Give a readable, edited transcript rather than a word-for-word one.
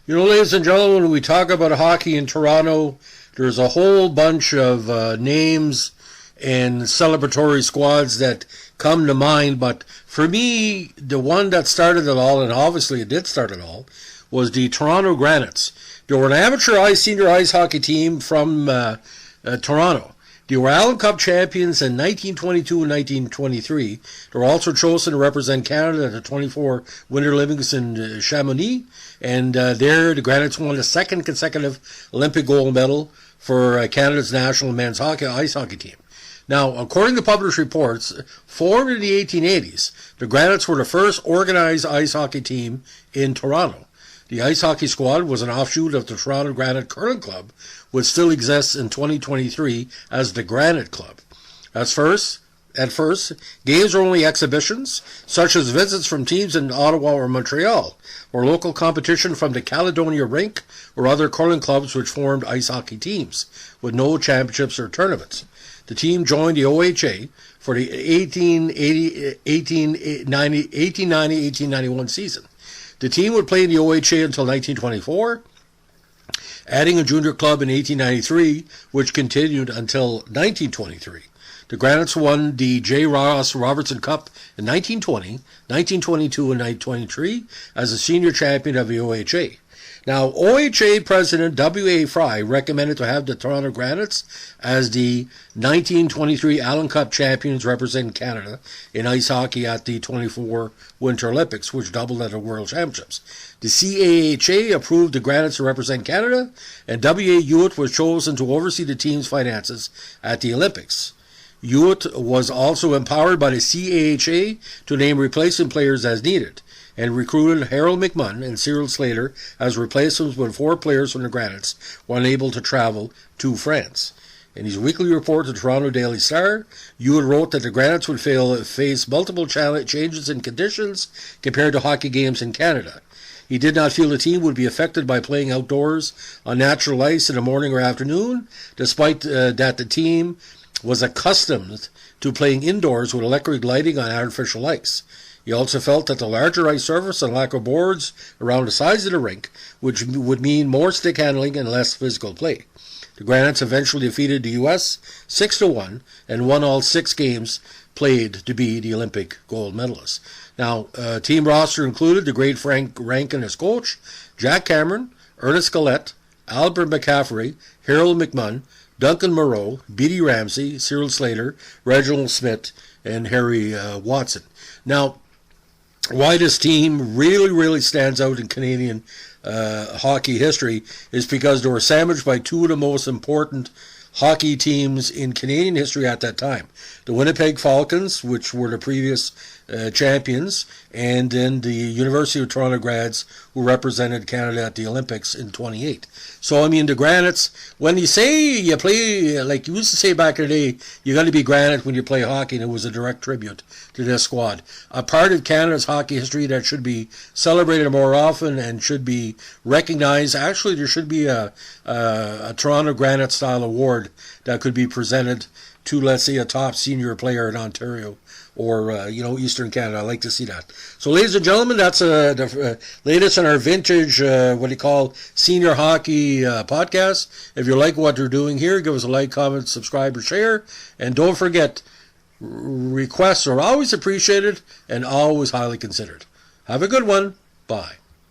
Ladies and gentlemen, when we talk about hockey in Toronto, there's a whole bunch of names and celebratory squads that come to mind. But for me, the one that started it all, and obviously it did start it all, was the Toronto Granites. They were an amateur senior ice hockey team from Toronto. They were Allan Cup champions in 1922 and 1923. They were also chosen to represent Canada at the 24 Winter Olympics in Chamonix. And there, the Granites won the second consecutive Olympic gold medal for Canada's national men's ice hockey team. Now, according to published reports, formed in the 1880s, the Granites were the first organized ice hockey team in Toronto. The ice hockey squad was an offshoot of the Toronto Granite Curling Club, which still exists in 2023 as the Granite Club. At first, games were only exhibitions, such as visits from teams in Ottawa or Montreal, or local competition from the Caledonia Rink or other curling clubs which formed ice hockey teams, with no championships or tournaments. The team joined the OHA for the 1890-1891 season. The team would play in the OHA until 1924, adding a junior club in 1893, which continued until 1923. The Granites won the J. Ross Robertson Cup in 1920, 1922, and 1923 as a senior champion of the OHA. Now, OHA President W.A. Fry recommended to have the Toronto Granites as the 1923 Allan Cup champions representing Canada in ice hockey at the 24 Winter Olympics, which doubled at the World Championships. The CAHA approved the Granites to represent Canada, and W.A. Hewitt was chosen to oversee the team's finances at the Olympics. Hewitt was also empowered by the CAHA to name replacement players as needed, and recruited Harold McMunn and Cyril Slater as replacements when 4 players from the Granites were unable to travel to France. In his weekly report to the Toronto Daily Star, Hewitt wrote that the Granites would face multiple changes in conditions compared to hockey games in Canada. He did not feel the team would be affected by playing outdoors on natural ice in the morning or afternoon, despite that the team was accustomed to playing indoors with electric lighting on artificial ice. He also felt that the larger ice surface and lack of boards around the sides of the rink, which would mean more stick handling and less physical play. The Granites eventually defeated the U.S. 6-1 and won all 6 games played to be the Olympic gold medalists. Now, team roster included the great Frank Rankin as coach, Jack Cameron, Ernest Gillette, Albert McCaffrey, Harold McMunn, Duncan Moreau, Beatty Ramsey, Cyril Slater, Reginald Smith, and Harry Watson. Now, why this team really stands out in Canadian hockey history is because they were sandwiched by 2 of the most important hockey teams in Canadian history at that time. The Winnipeg Falcons, which were the previous champions, and then the University of Toronto grads who represented Canada at the Olympics in 28. So, I mean, the Granites, when you say you play, like you used to say back in the day, you got to be Granite when you play hockey, and it was a direct tribute to this squad. A part of Canada's hockey history that should be celebrated more often and should be recognized. Actually, there should be a Toronto Granite style award that could be presented to, let's say, a top senior player in Ontario or, Eastern Canada. I like to see that. So, ladies and gentlemen, that's the latest in our vintage, senior hockey podcast. If you like what they're doing here, give us a like, comment, subscribe, or share. And don't forget, requests are always appreciated and always highly considered. Have a good one. Bye.